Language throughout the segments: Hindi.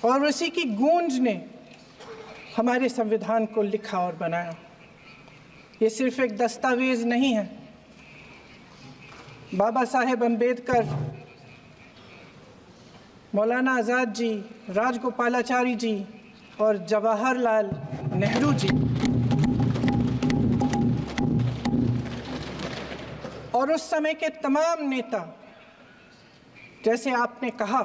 और उसी की गूंज ने हमारे संविधान को लिखा और बनाया। ये सिर्फ एक दस्तावेज नहीं है। बाबा साहेब अम्बेडकर, मौलाना आज़ाद जी, राजगोपालाचारी जी और जवाहरलाल नेहरू जी और उस समय के तमाम नेता, जैसे आपने कहा,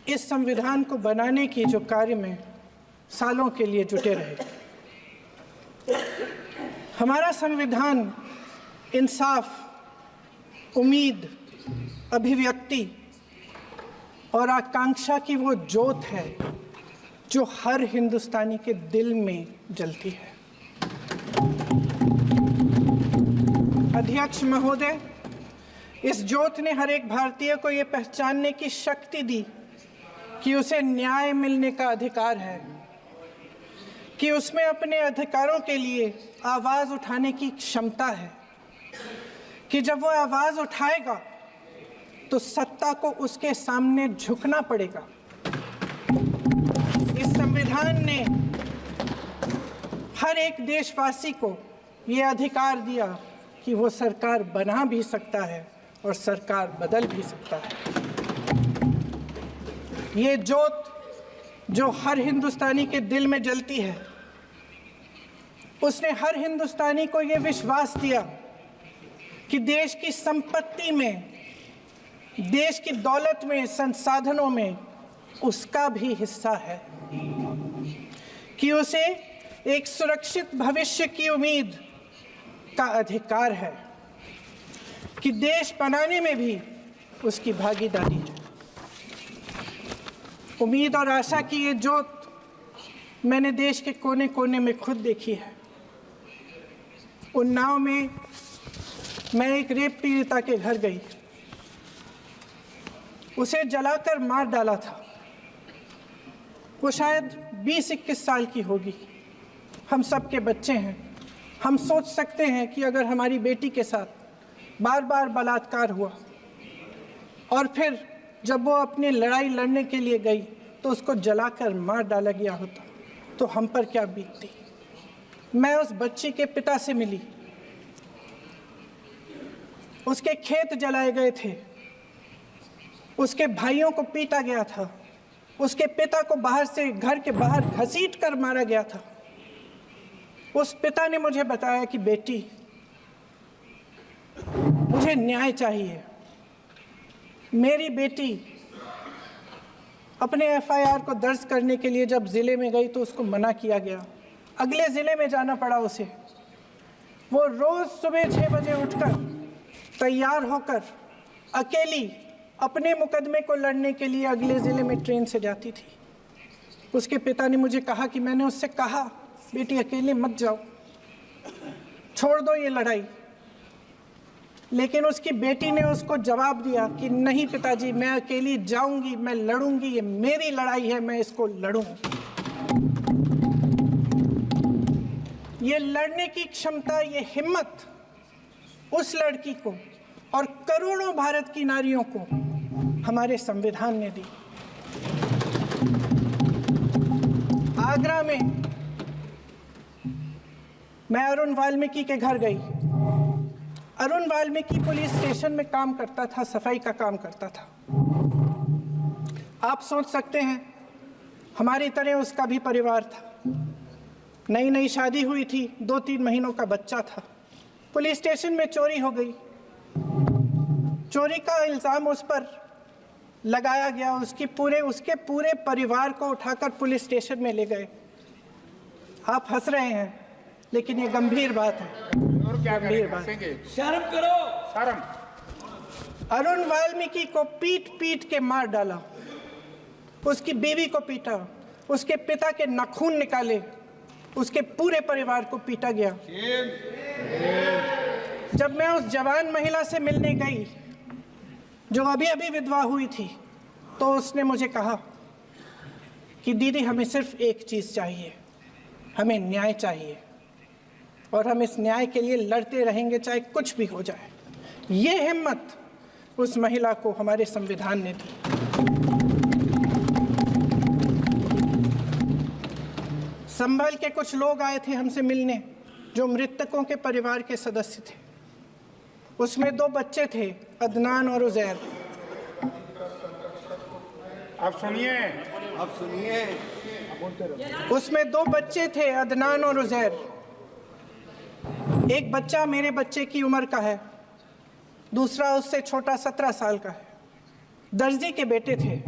इस संविधान को बनाने की जो कार्य में सालों के लिए जुटे रहे। हमारा संविधान इंसाफ, उम्मीद, अभिव्यक्ति और आकांक्षा की वो ज्योत है जो हर हिंदुस्तानी के दिल में जलती है। अध्यक्ष महोदय, इस ज्योत ने हर एक भारतीय को ये पहचानने की शक्ति दी कि उसे न्याय मिलने का अधिकार है, कि उसमें अपने अधिकारों के लिए आवाज़ उठाने की क्षमता है, कि जब वो आवाज़ उठाएगा तो सत्ता को उसके सामने झुकना पड़ेगा। इस संविधान ने हर एक देशवासी को ये अधिकार दिया कि वो सरकार बना भी सकता है और सरकार बदल भी सकता है। ये ज्योत जो हर हिंदुस्तानी के दिल में जलती है, उसने हर हिंदुस्तानी को ये विश्वास दिया कि देश की संपत्ति में, देश की दौलत में, संसाधनों में उसका भी हिस्सा है, कि उसे एक सुरक्षित भविष्य की उम्मीद का अधिकार है, कि देश बनाने में भी उसकी भागीदारी है। उम्मीद और आशा की ये ज्योत मैंने देश के कोने कोने में खुद देखी है। उन्नाव में मैं एक रेप पीड़िता के घर गई, उसे जलाकर मार डाला था। वो शायद 20-21 साल की होगी। हम सब के बच्चे हैं। हम सोच सकते हैं कि अगर हमारी बेटी के साथ बार बार बलात्कार हुआ और फिर जब वो अपनी लड़ाई लड़ने के लिए गई तो उसको जलाकर मार डाला गया होता तो हम पर क्या बीतती। मैं उस बच्ची के पिता से मिली। उसके खेत जलाए गए थे, उसके भाइयों को पीटा गया था, उसके पिता को बाहर से घर के बाहर घसीट कर मारा गया था। उस पिता ने मुझे बताया कि बेटी, मुझे न्याय चाहिए। मेरी बेटी अपने एफआईआर को दर्ज करने के लिए जब ज़िले में गई तो उसको मना किया गया। अगले ज़िले में जाना पड़ा उसे। वो रोज़ सुबह 6 बजे उठकर तैयार होकर अकेली अपने मुकदमे को लड़ने के लिए अगले ज़िले में ट्रेन से जाती थी। उसके पिता ने मुझे कहा कि मैंने उससे कहा, बेटी अकेले मत जाओ, छोड़ दो ये लड़ाई। लेकिन उसकी बेटी ने उसको जवाब दिया कि नहीं पिताजी, मैं अकेली जाऊंगी, मैं लड़ूंगी, ये मेरी लड़ाई है, मैं इसको लड़ूंगी। ये लड़ने की क्षमता, ये हिम्मत उस लड़की को और करोड़ों भारत की नारियों को हमारे संविधान ने दी। आगरा में मैं अरुण वाल्मीकि के घर गई। अरुण वाल्मीकि पुलिस स्टेशन में काम करता था, सफाई का काम करता था। आप सोच सकते हैं हमारी तरह उसका भी परिवार था। नई नई शादी हुई थी, 2-3 महीनों का बच्चा था। पुलिस स्टेशन में चोरी हो गई। चोरी का इल्ज़ाम उस पर लगाया गया। उसके पूरे परिवार को उठाकर पुलिस स्टेशन में ले गए। आप हंस रहे हैं, लेकिन ये गंभीर बात है। और क्या गंभीर बात? शर्म करो, शर्म। अरुण वाल्मीकि को पीट पीट के मार डाला, उसकी बीवी को पीटा, उसके पिता के नाखून निकाले, उसके पूरे परिवार को पीटा गया। जब मैं उस जवान महिला से मिलने गई जो अभी अभी विधवा हुई थी, तो उसने मुझे कहा कि दीदी, हमें सिर्फ एक चीज़ चाहिए, हमें न्याय चाहिए और हम इस न्याय के लिए लड़ते रहेंगे, चाहे कुछ भी हो जाए। ये हिम्मत उस महिला को हमारे संविधान ने दी। संभल के कुछ लोग आए थे हमसे मिलने जो मृतकों के परिवार के सदस्य थे। उसमें 2 बच्चे थे, अदनान और उज़ैर। आप सुनिए। उसमें 2 बच्चे थे, अदनान और उज़ैर। एक बच्चा मेरे बच्चे की उम्र का है, दूसरा उससे छोटा 17 साल का है। दर्जी के बेटे थे।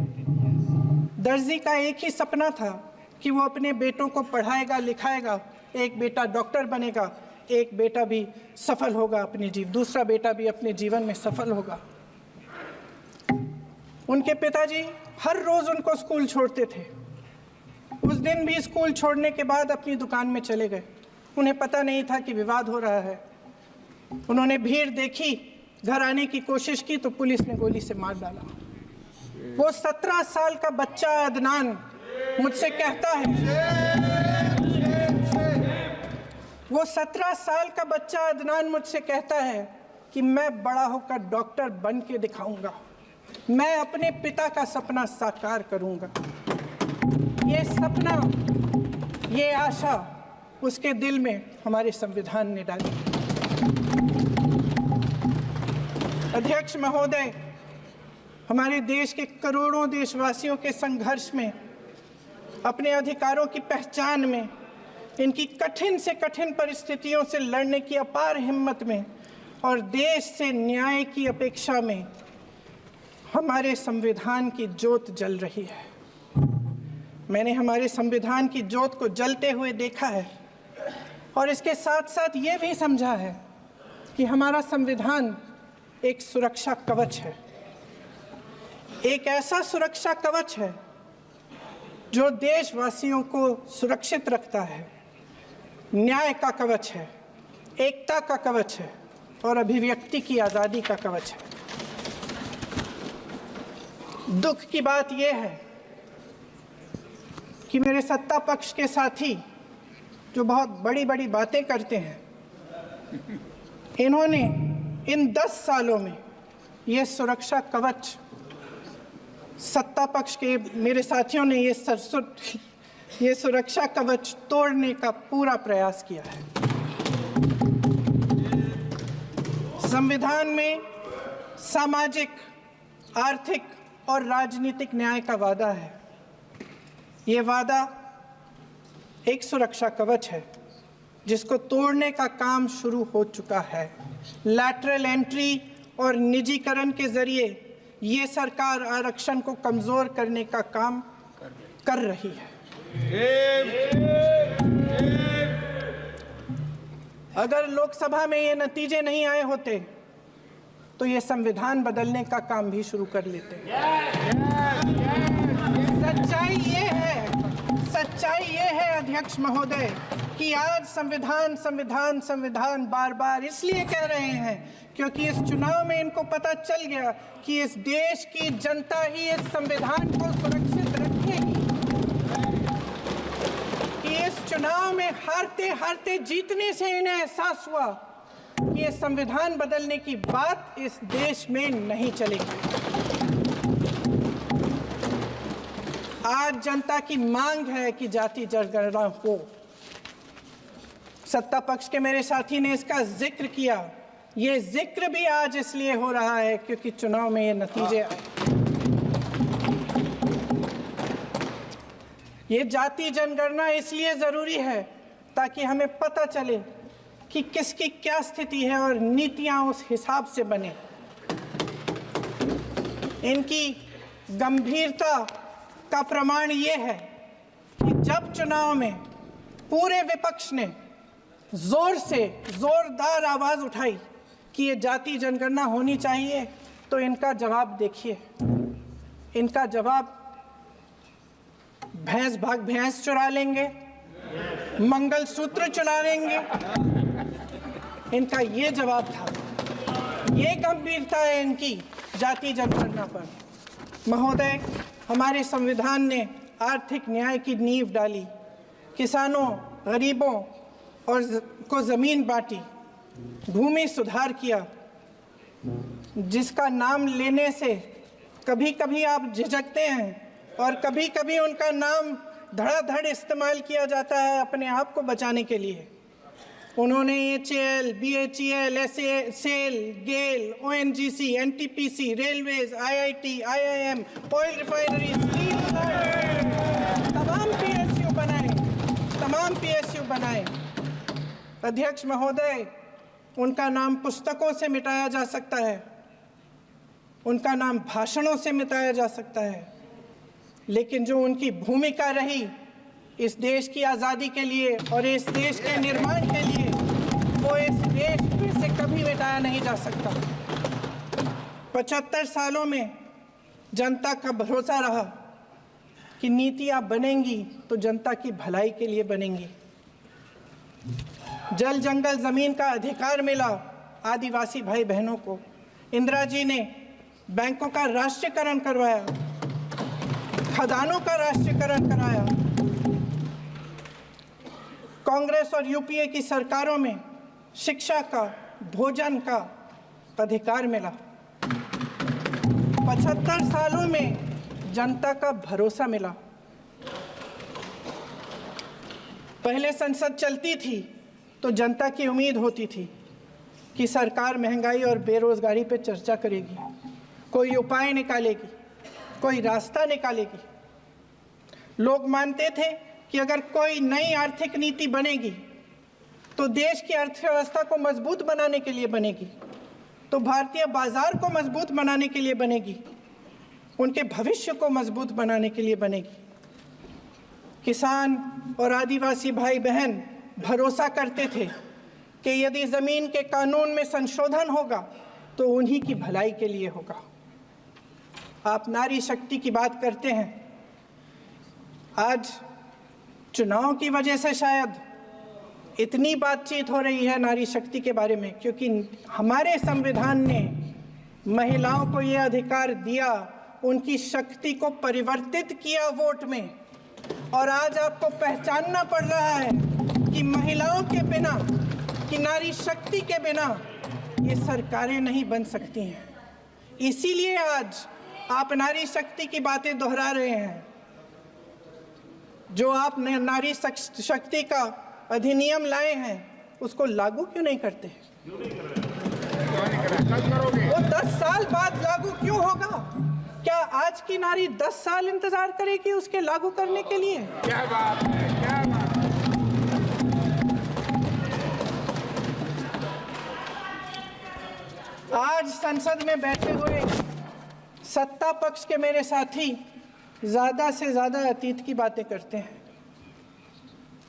दर्जी का एक ही सपना था कि वो अपने बेटों को पढ़ाएगा लिखाएगा, एक बेटा डॉक्टर बनेगा, एक बेटा भी सफल होगा दूसरा बेटा भी अपने जीवन में सफल होगा। उनके पिताजी हर रोज उनको स्कूल छोड़ते थे। उस दिन भी स्कूल छोड़ने के बाद अपनी दुकान में चले गए। उन्हें पता नहीं था कि विवाद हो रहा है। उन्होंने भीड़ देखी, घर आने की कोशिश की तो पुलिस ने गोली से मार डाला। वो 17 साल का बच्चा अदनान मुझसे कहता है, वो 17 साल का बच्चा अदनान मुझसे कहता है कि मैं बड़ा होकर डॉक्टर बन के दिखाऊंगा, मैं अपने पिता का सपना साकार करूंगा। ये सपना, ये आशा उसके दिल में हमारे संविधान ने डाली। अध्यक्ष महोदय, हमारे देश के करोड़ों देशवासियों के संघर्ष में, अपने अधिकारों की पहचान में, इनकी कठिन से कठिन परिस्थितियों से लड़ने की अपार हिम्मत में और देश से न्याय की अपेक्षा में हमारे संविधान की ज्योत जल रही है। मैंने हमारे संविधान की ज्योत को जलते हुए देखा है और इसके साथ साथ ये भी समझा है कि हमारा संविधान एक सुरक्षा कवच है, एक ऐसा सुरक्षा कवच है जो देशवासियों को सुरक्षित रखता है, न्याय का कवच है, एकता का कवच है और अभिव्यक्ति की आज़ादी का कवच है। दुख की बात यह है कि मेरे सत्ता पक्ष के साथी जो बहुत बड़ी बड़ी बातें करते हैं, इन्होंने इन 10 सालों में ये सुरक्षा कवच, सत्ता पक्ष के मेरे साथियों ने ये सुरक्षा कवच तोड़ने का पूरा प्रयास किया है। संविधान में सामाजिक, आर्थिक और राजनीतिक न्याय का वादा है। ये वादा एक सुरक्षा कवच है जिसको तोड़ने का काम शुरू हो चुका है। लैटरल एंट्री और निजीकरण के जरिए ये सरकार आरक्षण को कमजोर करने का काम कर रही है। अगर लोकसभा में ये नतीजे नहीं आए होते तो ये संविधान बदलने का काम भी शुरू कर लेते। सच्चाई ये है अध्यक्ष महोदय कि आज संविधान बार बार इसलिए कह रहे हैं क्योंकि इस चुनाव में इनको पता चल गया कि इस देश की जनता ही इस संविधान को सुरक्षित रखेगी, कि इस चुनाव में हारते हारते जीतने से इन्हें एहसास हुआ कि ये संविधान बदलने की बात इस देश में नहीं चलेगी। आज जनता की मांग है कि जाति जनगणना हो। सत्ता पक्ष के मेरे साथी ने इसका जिक्र किया। ये जिक्र भी आज इसलिए हो रहा है क्योंकि चुनाव में ये नतीजे आए। ये जाति जनगणना इसलिए जरूरी है ताकि हमें पता चले कि किसकी क्या स्थिति है और नीतियां उस हिसाब से बने। इनकी गंभीरता का प्रमाण ये है कि जब चुनाव में पूरे विपक्ष ने जोरदार आवाज उठाई कि ये जाति जनगणना होनी चाहिए, तो इनका जवाब देखिए। इनका जवाब भैंस चुरा लेंगे, मंगलसूत्र चुरा लेंगे, इनका ये जवाब था। ये गंभीरता है इनकी जाति जनगणना पर। महोदय, हमारे संविधान ने आर्थिक न्याय की नींव डाली, किसानों, गरीबों और को जमीन बांटी, भूमि सुधार किया, जिसका नाम लेने से कभी कभी आप झिझकते हैं और कभी कभी उनका नाम धड़ाधड़ इस्तेमाल किया जाता है अपने आप को बचाने के लिए। उन्होंने HAL, BHEL, SAIL, GAIL, ONGC, NTPC, railways, IIT, IIM, oil refinery, तमाम PSU बनाए। अध्यक्ष महोदय, उनका नाम पुस्तकों से मिटाया जा सकता है, उनका नाम भाषणों से मिटाया जा सकता है, लेकिन जो उनकी भूमिका रही इस देश की आज़ादी के लिए और इस देश के निर्माण के लिए, वो इस देश में से कभी मिटाया नहीं जा सकता। 75 सालों में जनता का भरोसा रहा कि नीतियाँ बनेंगी तो जनता की भलाई के लिए बनेंगी। जल जंगल ज़मीन का अधिकार मिला आदिवासी भाई बहनों को। इंदिरा जी ने बैंकों का राष्ट्रीयकरण करवाया, खदानों का राष्ट्रीयकरण कराया। कांग्रेस और UPA की सरकारों में शिक्षा का, भोजन का अधिकार मिला। 75 सालों में जनता का भरोसा मिला। पहले संसद चलती थी तो जनता की उम्मीद होती थी कि सरकार महंगाई और बेरोजगारी पर चर्चा करेगी, कोई उपाय निकालेगी, कोई रास्ता निकालेगी। लोग मानते थे कि अगर कोई नई आर्थिक नीति बनेगी तो देश की अर्थव्यवस्था को मजबूत बनाने के लिए बनेगी, तो भारतीय बाजार को मजबूत बनाने के लिए बनेगी, उनके भविष्य को मजबूत बनाने के लिए बनेगी। किसान और आदिवासी भाई बहन भरोसा करते थे कि यदि ज़मीन के कानून में संशोधन होगा तो उन्हीं की भलाई के लिए होगा। आप नारी शक्ति की बात करते हैं। आज चुनाव की वजह से शायद इतनी बातचीत हो रही है नारी शक्ति के बारे में, क्योंकि हमारे संविधान ने महिलाओं को ये अधिकार दिया, उनकी शक्ति को परिवर्तित किया वोट में। और आज आपको पहचानना पड़ रहा है कि महिलाओं के बिना, कि नारी शक्ति के बिना ये सरकारें नहीं बन सकती हैं। इसीलिए आज आप नारी शक्ति की बातें दोहरा रहे हैं। जो आप नारी शक्ति का अधिनियम लाए हैं उसको लागू क्यों नहीं करते? वो 10 साल बाद लागू क्यों होगा? क्या आज की नारी 10 साल इंतजार करेगी उसके लागू करने के लिए? क्या बात है, क्या बात है। आज संसद में बैठे हुए सत्ता पक्ष के मेरे साथी ज़्यादा से ज़्यादा अतीत की बातें करते हैं।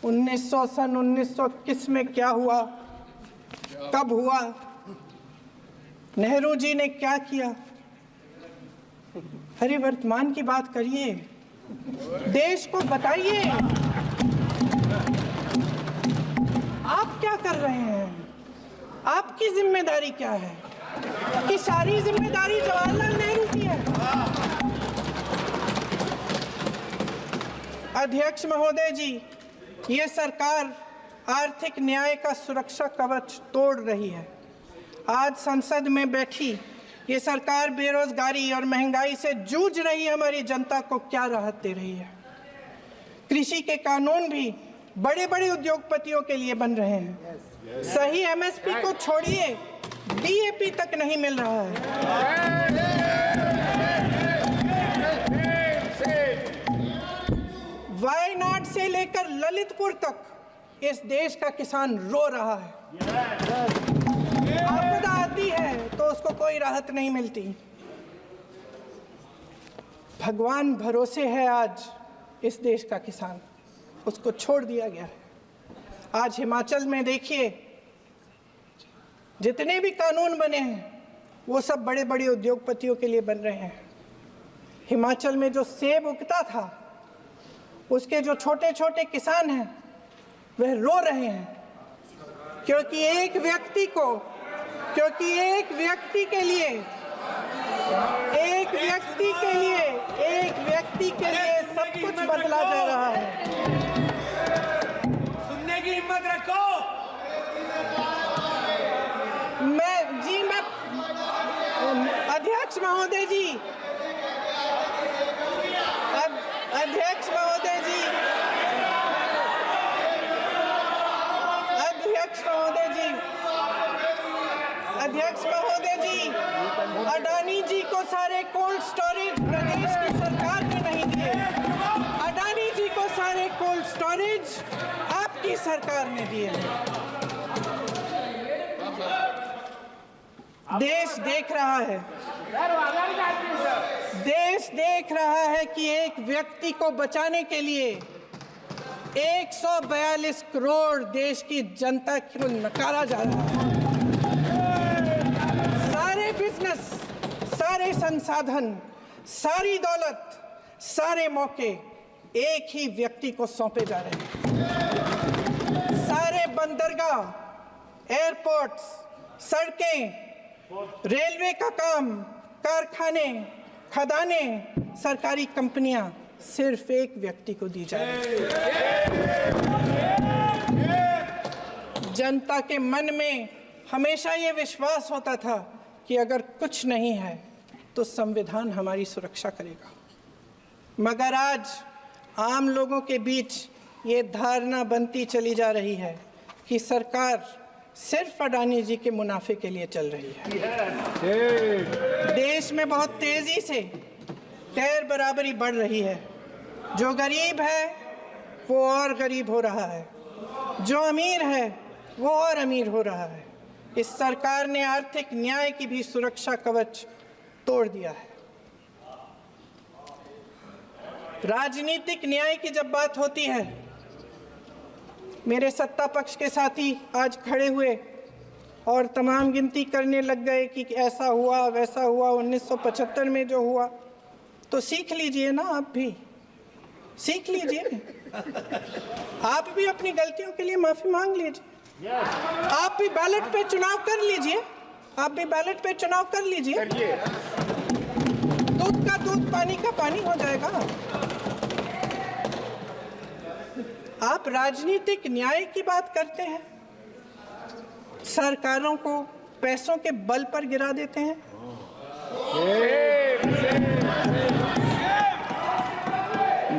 1921 में क्या हुआ, कब हुआ, नेहरू जी ने क्या किया। अरे वर्तमान की बात करिए, देश को बताइए आप क्या कर रहे हैं, आपकी जिम्मेदारी क्या है? कि सारी जिम्मेदारी जवाहरलाल नेहरू की है। अध्यक्ष महोदय जी, ये सरकार आर्थिक न्याय का सुरक्षा कवच तोड़ रही है। आज संसद में बैठी ये सरकार बेरोजगारी और महंगाई से जूझ रही हमारी जनता को क्या राहत दे रही है। कृषि के कानून भी बड़े बड़े उद्योगपतियों के लिए बन रहे हैं। सही MSP को छोड़िए, DAP तक नहीं मिल रहा है। वायनाड से लेकर ललितपुर तक इस देश का किसान रो रहा है। आपदा आती है तो उसको कोई राहत नहीं मिलती। भगवान भरोसे है आज इस देश का किसान, उसको छोड़ दिया गया है। आज हिमाचल में देखिए, जितने भी कानून बने हैं वो सब बड़े बड़े उद्योगपतियों के लिए बन रहे हैं। हिमाचल में जो सेब उगता था उसके जो छोटे छोटे किसान हैं वह रो रहे हैं, क्योंकि एक व्यक्ति के लिए सब कुछ बदला जा रहा है। सुनने की हिम्मत रखो। अध्यक्ष महोदय जी, आपकी सरकार ने दिए हैं। देश देख रहा है, देश देख रहा है कि एक व्यक्ति को बचाने के लिए 142 करोड़ देश की जनता को नकारा जा रहा है। सारे बिजनेस, सारे संसाधन, सारी दौलत, सारे मौके एक ही व्यक्ति को सौंपे जा रहे हैं। सारे बंदरगाह, एयरपोर्ट्स, सड़कें, रेलवे का काम, कारखाने, खदाने, सरकारी कंपनियां सिर्फ एक व्यक्ति को दी जा रही है। जनता के मन में हमेशा ये विश्वास होता था कि अगर कुछ नहीं है तो संविधान हमारी सुरक्षा करेगा, मगर आज आम लोगों के बीच ये धारणा बनती चली जा रही है कि सरकार सिर्फ अडानी जी के मुनाफे के लिए चल रही है। देश में बहुत तेजी से गैर बराबरी बढ़ रही है। जो गरीब है वो और गरीब हो रहा है, जो अमीर है वो और अमीर हो रहा है। इस सरकार ने आर्थिक न्याय की भी सुरक्षा कवच तोड़ दिया है। राजनीतिक न्याय की जब बात होती है, मेरे सत्ता पक्ष के साथी आज खड़े हुए और तमाम गिनती करने लग गए कि ऐसा हुआ वैसा हुआ, 1975 में जो हुआ। तो सीख लीजिए ना, आप भी सीख लीजिए, आप भी अपनी गलतियों के लिए माफी मांग लीजिए। आप भी बैलेट पे चुनाव कर लीजिए, आप भी बैलेट पे चुनाव कर लीजिए। दूध का दूध, पानी का पानी हो जाएगा। आप राजनीतिक न्याय की बात करते हैं, सरकारों को पैसों के बल पर गिरा देते हैं।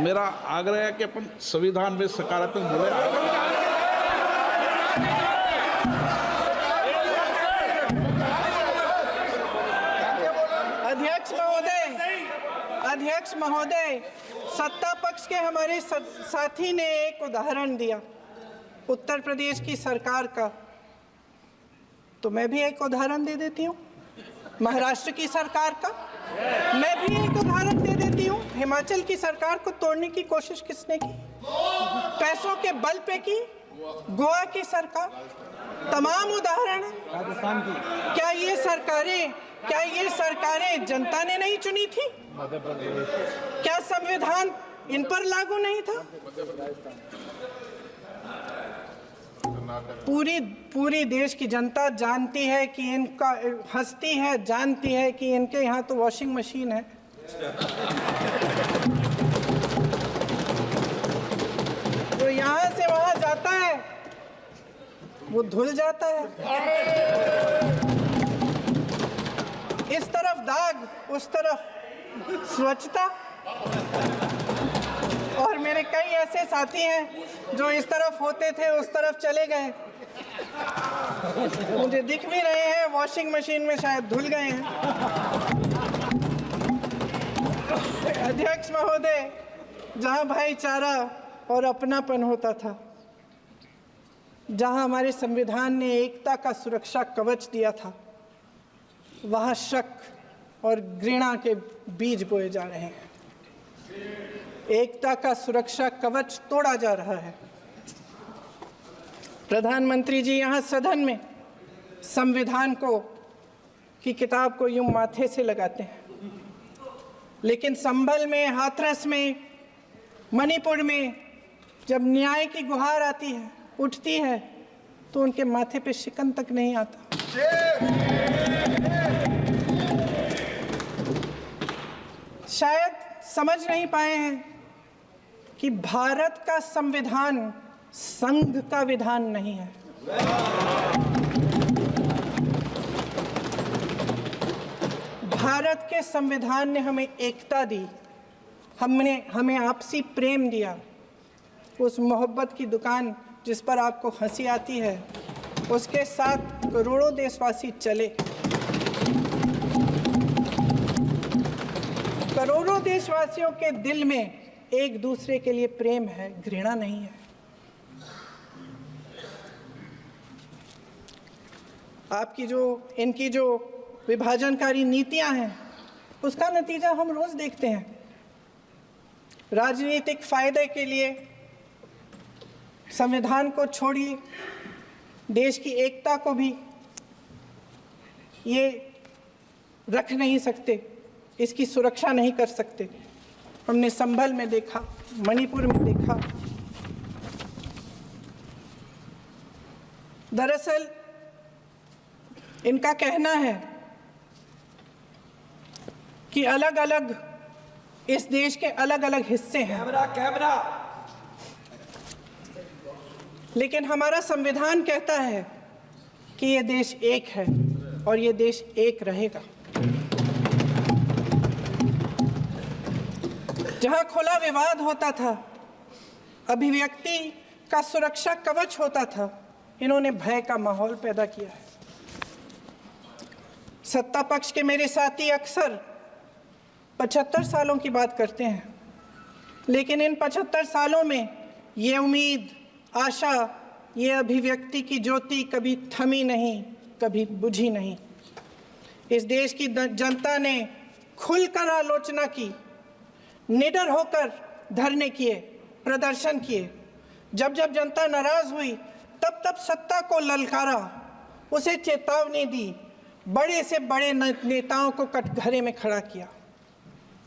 मेरा आग्रह है कि अपन संविधान में सकारात्मक बोले। अध्यक्ष महोदय, सत्ता पक्ष के हमारे साथी ने एक उदाहरण दिया उत्तर प्रदेश की सरकार का, तो मैं भी एक उदाहरण दे देती हूँ महाराष्ट्र की सरकार का। मैं भी एक उदाहरण दे देती हूँ हिमाचल की सरकार को तोड़ने की कोशिश किसने की, पैसों के बल पे की, गोवा की सरकार। तमाम उदाहरण राजस्थान की। क्या ये सरकारें जनता ने नहीं चुनी थी? क्या संविधान इन पर लागू नहीं था? पूरी देश की जनता जानती है कि इनका, हंसती है, जानती है कि इनके यहाँ तो वॉशिंग मशीन है। तो यहाँ से वहाँ जाता है, वो धुल जाता है। इस तरफ दाग, उस तरफ स्वच्छता। और मेरे कई ऐसे साथी हैं जो इस तरफ होते थे उस तरफ चले गए, मुझे दिख भी रहे हैं, वॉशिंग मशीन में शायद धुल गए हैं। अध्यक्ष महोदय, जहां भाईचारा और अपनापन होता था, जहां हमारे संविधान ने एकता का सुरक्षा कवच दिया था, वहां शक और घृणा के बीज बोए जा रहे हैं। एकता का सुरक्षा कवच तोड़ा जा रहा है। प्रधानमंत्री जी यहाँ सदन में संविधान की किताब को यूं माथे से लगाते हैं, लेकिन संभल में, हाथरस में, मणिपुर में जब न्याय की गुहार आती है, उठती है, तो उनके माथे पे शिकन तक नहीं आता। शायद समझ नहीं पाए हैं कि भारत का संविधान संघ का विधान नहीं है। भारत के संविधान ने हमें एकता दी, हमें आपसी प्रेम दिया। उस मोहब्बत की दुकान जिस पर आपको हंसी आती है, उसके साथ करोड़ों देशवासी चले। करोड़ों देशवासियों के दिल में एक दूसरे के लिए प्रेम है, घृणा नहीं है। इनकी जो विभाजनकारी नीतियां हैं, उसका नतीजा हम रोज देखते हैं। राजनीतिक फायदे के लिए संविधान को छोड़िए, देश की एकता को भी ये रख नहीं सकते, इसकी सुरक्षा नहीं कर सकते। हमने संभल में देखा, मणिपुर में देखा। दरअसल इनका कहना है कि अलग अलग इस देश के अलग अलग हिस्से हैं, कैमरा लेकिन हमारा संविधान कहता है कि ये देश एक है और ये देश एक रहेगा। जहां खुला विवाद होता था, अभिव्यक्ति का सुरक्षा कवच होता था, इन्होंने भय का माहौल पैदा किया है। सत्ता पक्ष के मेरे साथी अक्सर 75 सालों की बात करते हैं, लेकिन इन 75 सालों में ये उम्मीद, आशा, ये अभिव्यक्ति की ज्योति कभी थमी नहीं, कभी बुझी नहीं। इस देश की जनता ने खुलकर आलोचना की, निडर होकर धरने किए, प्रदर्शन किए। जब जब जनता नाराज हुई, तब तब सत्ता को ललकारा, उसे चेतावनी दी, बड़े से बड़े नेताओं को कटघरे में खड़ा किया,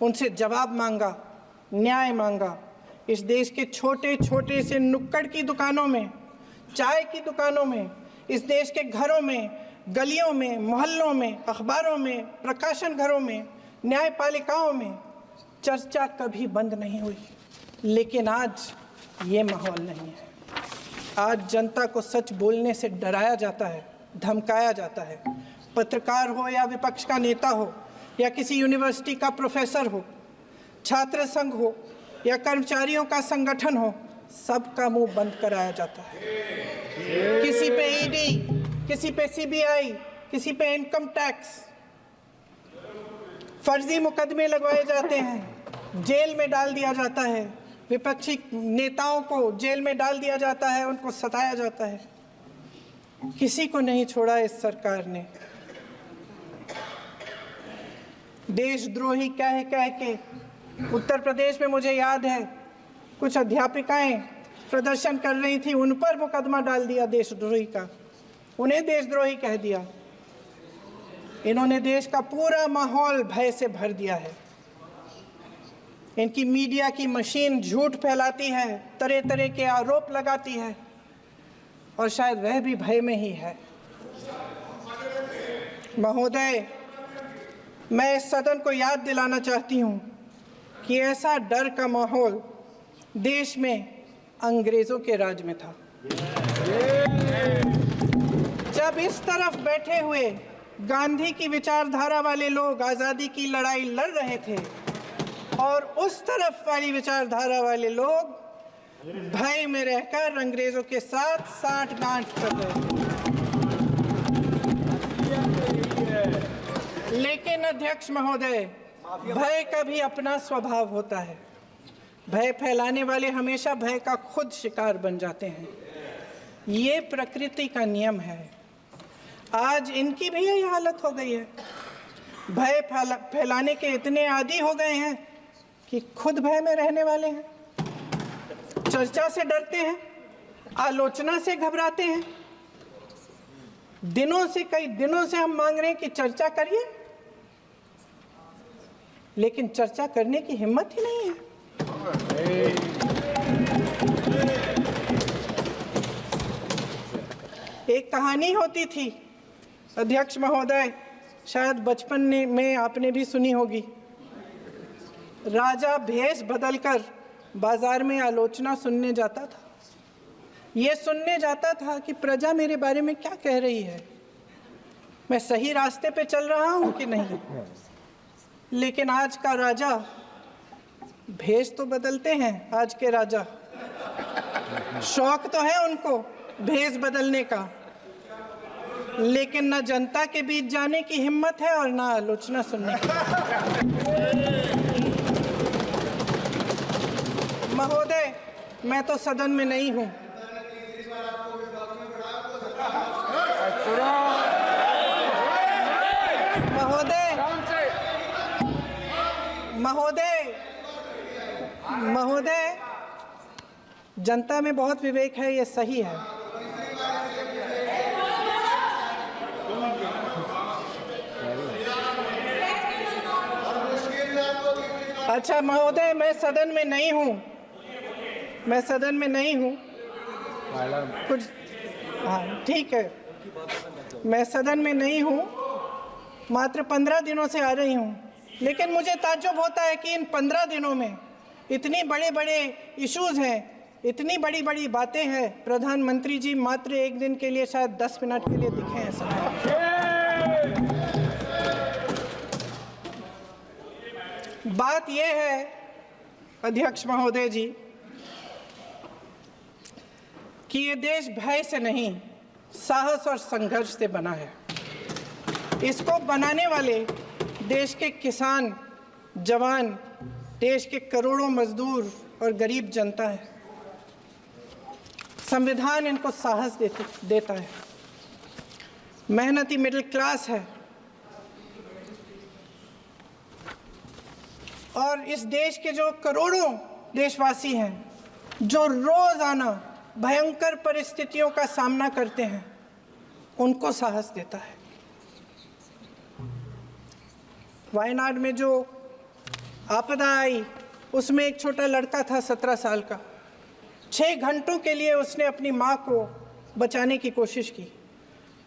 उनसे जवाब मांगा, न्याय मांगा। इस देश के छोटे छोटे से नुक्कड़ की दुकानों में, चाय की दुकानों में, इस देश के घरों में, गलियों में, मोहल्लों में, अखबारों में, प्रकाशन घरों में, न्यायपालिकाओं में चर्चा कभी बंद नहीं हुई। लेकिन आज ये माहौल नहीं है। आज जनता को सच बोलने से डराया जाता है, धमकाया जाता है। पत्रकार हो या विपक्ष का नेता हो या किसी यूनिवर्सिटी का प्रोफेसर हो, छात्र संघ हो या कर्मचारियों का संगठन हो, सबका मुंह बंद कराया जाता है। किसी पे ईडी, किसी पे सीबीआई, किसी पे इनकम टैक्स, फर्जी मुकदमे लगवाए जाते हैं, जेल में डाल दिया जाता है। विपक्षी नेताओं को जेल में डाल दिया जाता है, उनको सताया जाता है। किसी को नहीं छोड़ा इस सरकार ने। देशद्रोही कह के उत्तर प्रदेश में मुझे याद है कुछ अध्यापिकाएं प्रदर्शन कर रही थी, उन पर मुकदमा डाल दिया देशद्रोही का, उन्हें देशद्रोही कह दिया। इन्होंने देश का पूरा माहौल भय से भर दिया है। इनकी मीडिया की मशीन झूठ फैलाती है, तरह तरह के आरोप लगाती है, और शायद वह भी भय में ही है। महोदय, मैं इस सदन को याद दिलाना चाहती हूँ कि ऐसा डर का माहौल देश में अंग्रेजों के राज में था। जब इस तरफ बैठे हुए गांधी की विचारधारा वाले लोग आज़ादी की लड़ाई लड़ रहे थे और उस तरफ वाली विचारधारा वाले लोग भय में रहकर अंग्रेजों के साथ साठ-गांठ कर रहे थे। लेकिन अध्यक्ष महोदय, भय का भी अपना स्वभाव होता है। भय फैलाने वाले हमेशा भय का खुद शिकार बन जाते हैं। ये प्रकृति का नियम है। आज इनकी भी यही हालत हो गई है। भय फैलाने के इतने आदी हो गए हैं कि खुद भय में रहने वाले हैं। चर्चा से डरते हैं, आलोचना से घबराते हैं। कई दिनों से हम मांग रहे हैं कि चर्चा करिए, लेकिन चर्चा करने की हिम्मत ही नहीं है। एक कहानी होती थी अध्यक्ष महोदय, शायद बचपन में आपने भी सुनी होगी। राजा भेष बदलकर बाजार में आलोचना सुनने जाता था। ये सुनने जाता था कि प्रजा मेरे बारे में क्या कह रही है, मैं सही रास्ते पे चल रहा हूं कि नहीं। लेकिन आज का राजा, भेष तो बदलते हैं आज के राजा, शौक तो है उनको भेष बदलने का, लेकिन न जनता के बीच जाने की हिम्मत है और ना आलोचना सुनने की। महोदय, मैं तो सदन में नहीं हूं। महोदय, जनता में बहुत विवेक है, ये सही है। अच्छा महोदय, मैं सदन में नहीं हूँ, मैं सदन में नहीं हूँ कुछ। हाँ ठीक है, मैं सदन में नहीं हूँ, मात्र 15 दिनों से आ रही हूँ, लेकिन मुझे ताज्जुब होता है कि इन 15 दिनों में इतनी बड़े बड़े इश्यूज़ हैं, इतनी बड़ी बड़ी बातें हैं, प्रधानमंत्री जी मात्र एक दिन के लिए शायद 10 मिनट के लिए दिखे हैं सब। बात यह है अध्यक्ष महोदय जी कि ये देश भय से नहीं, साहस और संघर्ष से बना है। इसको बनाने वाले देश के किसान, जवान, देश के करोड़ों मजदूर और गरीब जनता है। संविधान इनको साहस देता है। मेहनती मिडिल क्लास है और इस देश के जो करोड़ों देशवासी हैं, जो रोजाना भयंकर परिस्थितियों का सामना करते हैं, उनको साहस देता है। वायनाड में जो आपदा आई, उसमें एक छोटा लड़का था 17 साल का। 6 घंटों के लिए उसने अपनी माँ को बचाने की कोशिश की।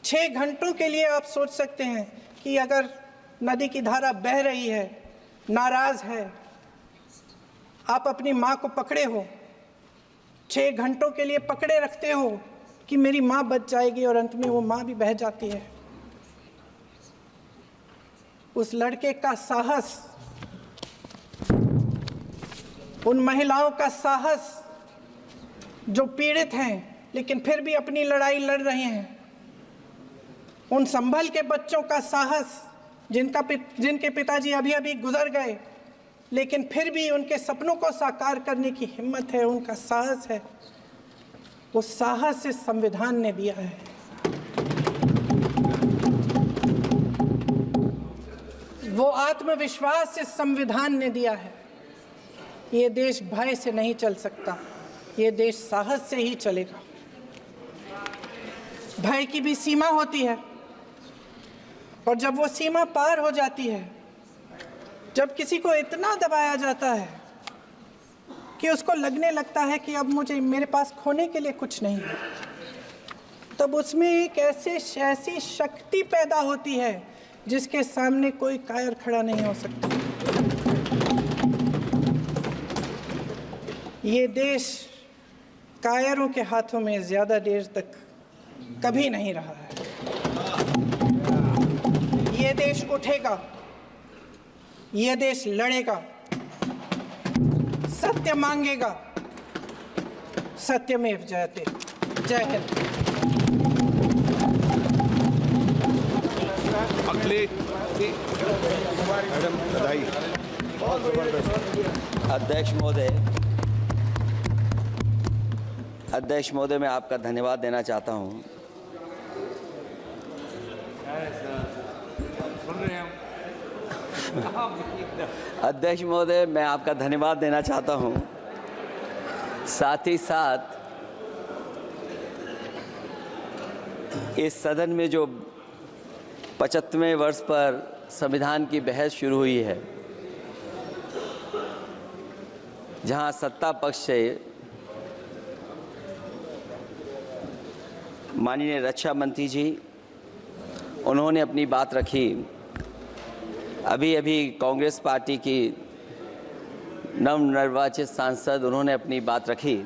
6 घंटों के लिए आप सोच सकते हैं कि अगर नदी की धारा बह रही है, नाराज है, आप अपनी माँ को पकड़े हो, 6 घंटों के लिए पकड़े रखते हो कि मेरी माँ बच जाएगी, और अंत में वो माँ भी बह जाती है। उस लड़के का साहस, उन महिलाओं का साहस जो पीड़ित हैं लेकिन फिर भी अपनी लड़ाई लड़ रहे हैं, उन संभल के बच्चों का साहस जिनके पिताजी अभी अभी गुजर गए लेकिन फिर भी उनके सपनों को साकार करने की हिम्मत है, उनका साहस है। वो साहस इस संविधान ने दिया है। वो आत्मविश्वास इस संविधान ने दिया है। ये देश भय से नहीं चल सकता, ये देश साहस से ही चलेगा। भय की भी सीमा होती है, और जब वो सीमा पार हो जाती है, जब किसी को इतना दबाया जाता है कि उसको लगने लगता है कि अब मेरे पास खोने के लिए कुछ नहीं है, तब उसमें एक ऐसी शक्ति पैदा होती है जिसके सामने कोई कायर खड़ा नहीं हो सकता। ये देश कायरों के हाथों में ज़्यादा देर तक कभी नहीं रहा है। ये देश उठेगा, ये देश लड़ेगा, सत्य मांगेगा, सत्यमेव जयते। जय हिंद। मैडम बधाई। बहुत जबरदस्त। अध्यक्ष महोदय, मैं आपका धन्यवाद देना चाहता हूं। अध्यक्ष महोदय, मैं आपका धन्यवाद देना चाहता हूं। साथ ही साथ इस सदन में जो 75वें वर्ष पर संविधान की बहस शुरू हुई है, जहां सत्ता पक्ष से माननीय रक्षा मंत्री जी, उन्होंने अपनी बात रखी। अभी कांग्रेस पार्टी की नवनिर्वाचित सांसद, उन्होंने अपनी बात रखी।